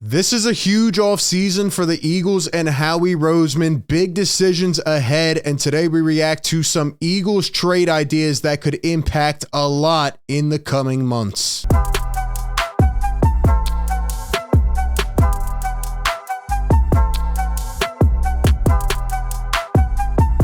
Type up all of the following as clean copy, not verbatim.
This is a huge offseason for the Eagles and Howie Roseman. Big decisions ahead, and today we react to some Eagles trade ideas that could impact a lot in the coming months.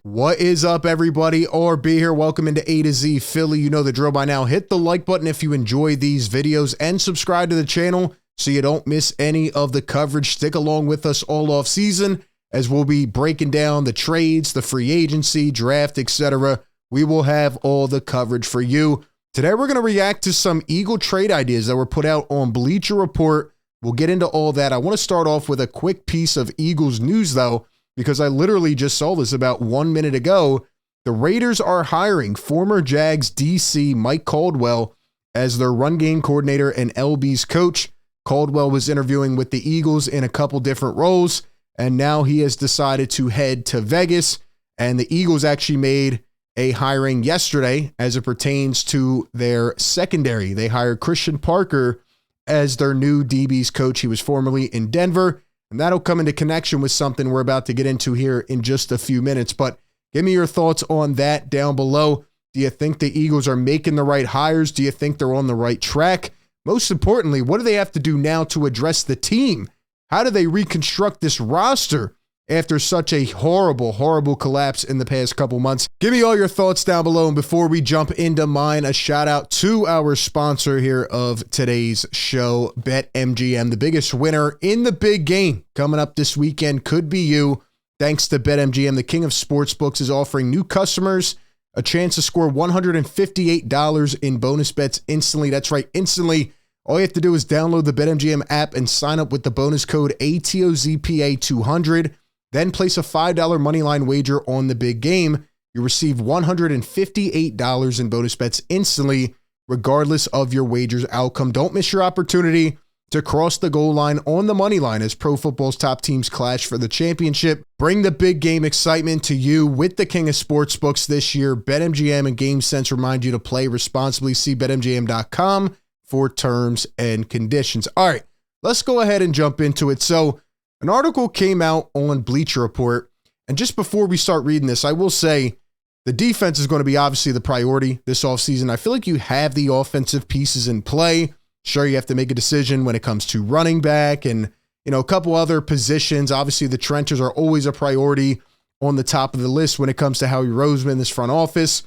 What is up, everybody? RB here. Welcome into A to Z Philly. You know the drill by now. Hit the like button if you enjoy these videos and subscribe to the channel so you don't miss any of the coverage. Stick along with us all off season as we'll be breaking down the trades, the free agency, draft, etc. We will have all the coverage for you. Today, we're going to react to some Eagle trade ideas that were put out on Bleacher Report. We'll get into all that. I want to start off with a quick piece of Eagles news, though, because I literally just saw this about 1 minute ago. The Raiders are hiring former Jags DC Mike Caldwell as their run game coordinator and LB's coach. Caldwell was interviewing with the Eagles in a couple different roles, and now he has decided to head to Vegas. And the Eagles actually made a hiring yesterday as it pertains to their secondary. They hired Christian Parker as their new DB's coach. He was formerly in Denver, and that'll come into connection with something we're about to get into here in just a few minutes. But give me your thoughts on that down below. Do you think the Eagles are making the right hires? Do you think they're on the right track? Most importantly, what do they have to do now to address the team? How do they reconstruct this roster after such a horrible, horrible collapse in the past couple months? Give me all your thoughts down below. And before we jump into mine, a shout out to our sponsor here of today's show, BetMGM. The biggest winner in the big game coming up this weekend could be you. Thanks to BetMGM, the king of sportsbooks is offering new customers a chance to score $158 in bonus bets instantly. That's right, instantly. All you have to do is download the BetMGM app and sign up with the bonus code ATOZPA200. Then place a $5 moneyline wager on the big game. You receive $158 in bonus bets instantly, regardless of your wager's outcome. Don't miss your opportunity to cross the goal line on the money line as pro football's top teams clash for the championship. Bring the big game excitement to you with the king of sportsbooks this year. BetMGM and GameSense remind you to play responsibly. See BetMGM.com for terms and conditions. All right, let's go ahead and jump into it. So an article came out on Bleacher Report, and just before we start reading this, I will say the defense is going to be obviously the priority this offseason. I feel like you have the offensive pieces in play. Sure, you have to make a decision when it comes to running back and, a couple other positions. Obviously, the trenches are always a priority on the top of the list when it comes to Howie Roseman, this front office.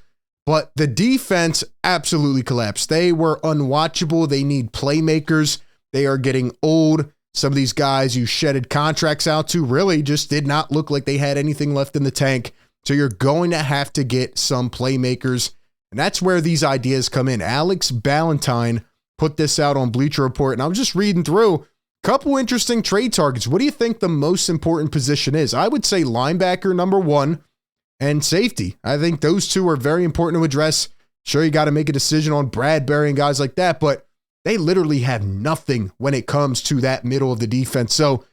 But the defense absolutely collapsed. They were unwatchable. They need playmakers. They are getting old. Some of these guys you shedded contracts out to really just did not look like they had anything left in the tank. So you're going to have to get some playmakers. And that's where these ideas come in. Alex Ballantyne put this out on Bleacher Report, and I was just reading through a couple interesting trade targets. What do you think the most important position is? I would say linebacker, number one, and safety. I think those two are very important to address. Sure, you got to make a decision on Bradbury and guys like that, but they literally have nothing when it comes to that middle of the defense. So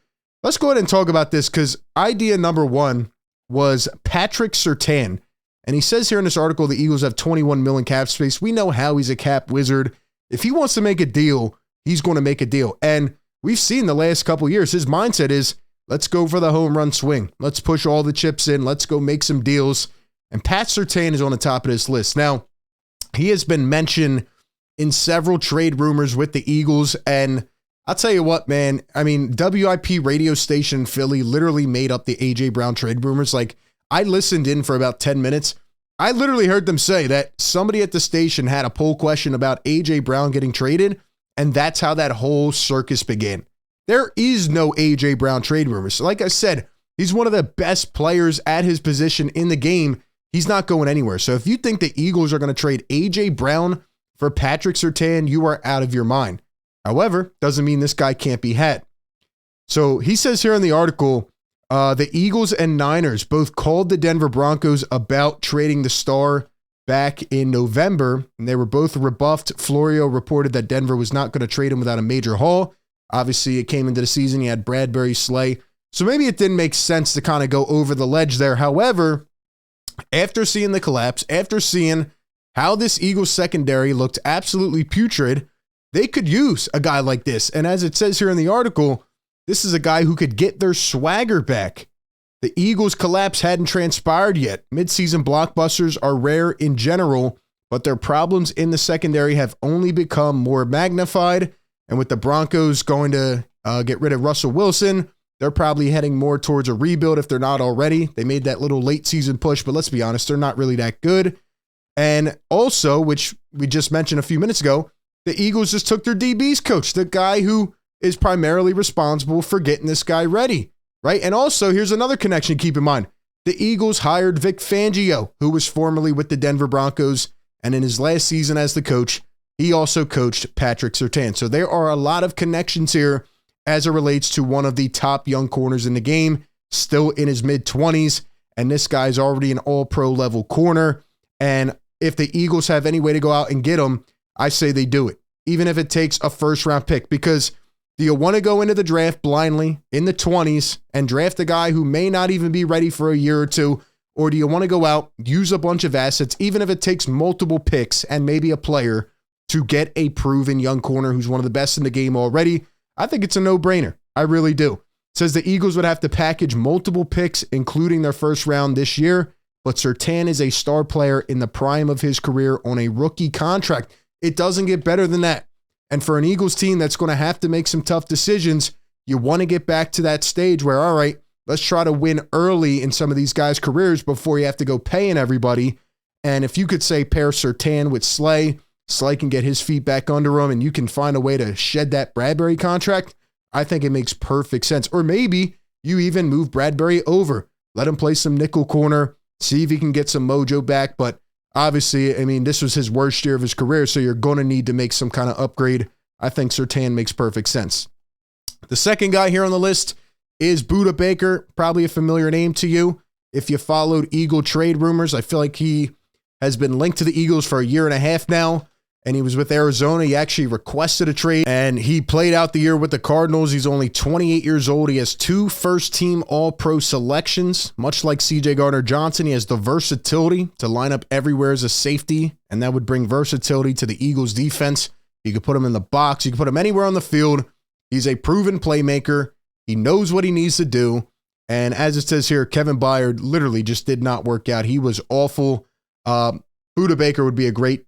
let's go ahead and talk about this, because idea number one was Patrick Surtain. And he says here in this article, the Eagles have $21 million cap space. We know how he's a cap wizard. If he wants to make a deal, he's going to make a deal. And we've seen the last couple of years, his mindset is, let's go for the home run swing. Let's push all the chips in. Let's go make some deals. And Pat Surtain is on the top of this list. Now, he has been mentioned in several trade rumors with the Eagles. And I'll tell you what, man, I mean, WIP radio station in Philly literally made up the A.J. Brown trade rumors. Like, I listened in for about 10 minutes. I literally heard them say that somebody at the station had a poll question about A.J. Brown getting traded, and that's how that whole circus began. There is no A.J. Brown trade rumors. Like I said, he's one of the best players at his position in the game. He's not going anywhere. So if you think the Eagles are going to trade A.J. Brown for Patrick Surtain, you are out of your mind. However, doesn't mean this guy can't be had. So he says here in the article, the Eagles and Niners both called the Denver Broncos about trading the star back in November, and they were both rebuffed. Florio reported that Denver was not going to trade him without a major haul. Obviously, it came into the season. You had Bradbury, Slay. So maybe it didn't make sense to kind of go over the ledge there. However, after seeing the collapse, after seeing how this Eagles secondary looked absolutely putrid, they could use a guy like this. And as it says here in the article, This is a guy who could get their swagger back. The Eagles' collapse hadn't transpired yet. Midseason blockbusters are rare in general, but their problems in the secondary have only become more magnified. And with the Broncos going to get rid of Russell Wilson, they're probably heading more towards a rebuild if they're not already. They made that little late season push, but let's be honest, they're not really that good. And also, which we just mentioned a few minutes ago, the Eagles just took their DB's coach, the guy who is primarily responsible for getting this guy ready, right? And also, here's another connection to keep in mind. The Eagles hired Vic Fangio, who was formerly with the Denver Broncos, and in his last season as the coach, he also coached Patrick Surtain. So there are a lot of connections here as it relates to one of the top young corners in the game, still in his mid-20s, and this guy's already an all-pro level corner. And if the Eagles have any way to go out and get him, I say they do it, even if it takes a first-round pick, because do you want to go into the draft blindly in the 20s and draft a guy who may not even be ready for a year or two, or do you want to go out, use a bunch of assets, even if it takes multiple picks and maybe a player to get a proven young corner who's one of the best in the game already? I think it's a no-brainer. I really do. It says the Eagles would have to package multiple picks, including their first round this year, but Surtain is a star player in the prime of his career on a rookie contract. It doesn't get better than that. And for an Eagles team that's going to have to make some tough decisions, you want to get back to that stage where, all right, let's try to win early in some of these guys' careers before you have to go paying everybody. And if you could say pair Surtain with Slay can get his feet back under him and you can find a way to shed that Bradbury contract, I think it makes perfect sense. Or maybe you even move Bradbury over, let him play some nickel corner, see if he can get some mojo back. But obviously, I mean, this was his worst year of his career, so you're going to need to make some kind of upgrade. I think Surtain makes perfect sense. The second guy here on the list is Budda Baker, probably a familiar name to you. If you followed Eagle trade rumors, I feel like he has been linked to the Eagles for a year and a half now, and he was with Arizona. He actually requested a trade, and he played out the year with the Cardinals. He's only 28 years old. He has 2 first-team All-Pro selections. Much like C.J. Gardner-Johnson, he has the versatility to line up everywhere as a safety, and that would bring versatility to the Eagles' defense. You could put him in the box. You could put him anywhere on the field. He's a proven playmaker. He knows what he needs to do, and as it says here, Kevin Byard literally just did not work out. He was awful. Budda Baker would be a great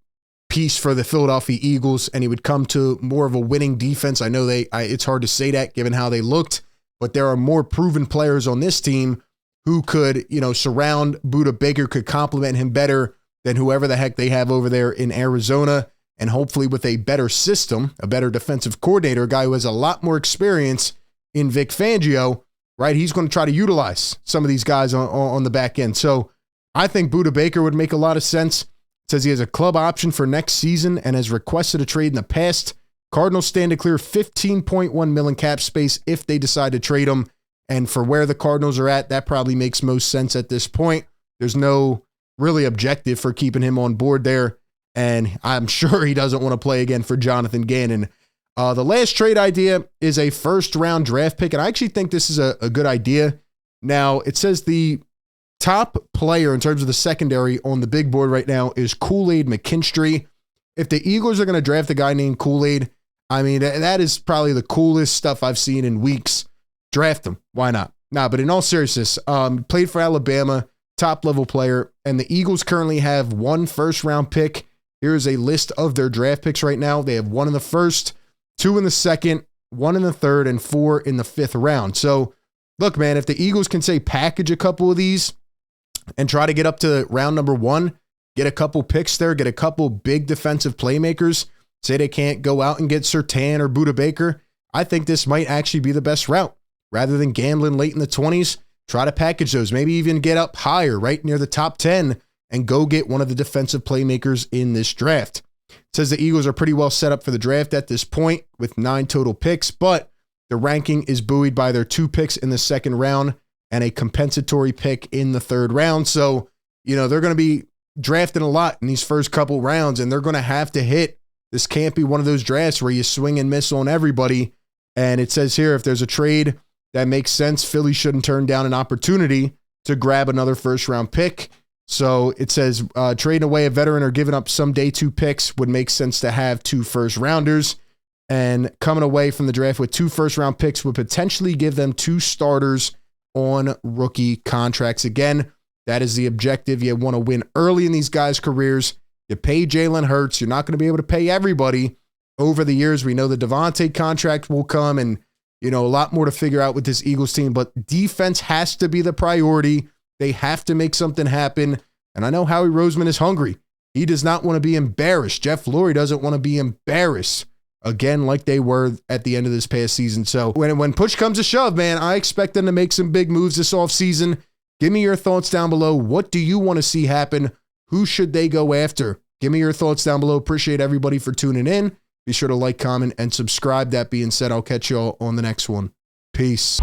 piece for the Philadelphia Eagles, and he would come to more of a winning defense. I know it's hard to say that given how they looked, but there are more proven players on this team who could, surround Budda Baker, could complement him better than whoever the heck they have over there in Arizona, and hopefully with a better system, a better defensive coordinator, a guy who has a lot more experience in Vic Fangio, right? He's going to try to utilize some of these guys on the back end. So I think Budda Baker would make a lot of sense. Says he has a club option for next season and has requested a trade in the past. Cardinals stand to clear $15.1 million cap space if they decide to trade him. And for where the Cardinals are at, that probably makes most sense at this point. There's no really objective for keeping him on board there. And I'm sure he doesn't want to play again for Jonathan Gannon. The last trade idea is a first-round draft pick, and I actually think this is a good idea. Now, it says the top player in terms of the secondary on the big board right now is Kool-Aid McKinstry. If the Eagles are going to draft a guy named Kool-Aid, I mean, that is probably the coolest stuff I've seen in weeks. Draft him. Why not? Nah, but in all seriousness, played for Alabama, top-level player, and the Eagles currently have 1 first-round pick. Here's a list of their draft picks right now. They have 1 in the first, 2 in the second, 1 in the third, and 4 in the 5th round. So, look, man, if the Eagles can, say, package a couple of these and try to get up to round number 1, get a couple picks there, get a couple big defensive playmakers, say they can't go out and get Surtain or Budda Baker, I think this might actually be the best route. Rather than gambling late in the 20s, try to package those, maybe even get up higher, right near the top 10, and go get one of the defensive playmakers in this draft. It says the Eagles are pretty well set up for the draft at this point with 9 total picks, but the ranking is buoyed by their 2 picks in the second round and a compensatory pick in the 3rd round. So, they're going to be drafting a lot in these first couple rounds, and they're going to have to hit. This can't be one of those drafts where you swing and miss on everybody. And it says here, if there's a trade that makes sense, Philly shouldn't turn down an opportunity to grab another first-round pick. So it says trading away a veteran or giving up some day 2 picks would make sense to have 2 first-rounders. And coming away from the draft with 2 first-round picks would potentially give them 2 starters on rookie contracts. Again, that is the objective. You want to win early in these guys' careers. You pay Jalen Hurts. You're not going to be able to pay everybody over the years. We know the Devontae contract will come and, a lot more to figure out with this Eagles team. But defense has to be the priority. They have to make something happen. And I know Howie Roseman is hungry. He does not want to be embarrassed. Jeff Lurie doesn't want to be embarrassed again like they were at the end of this past season. So when push comes to shove, man, I expect them to make some big moves this offseason. Give me your thoughts down below. What do you want to see happen? Who should they go after? Give me your thoughts down below. Appreciate everybody for tuning in. Be sure to like, comment, and subscribe. That being said, I'll catch y'all on the next one. Peace.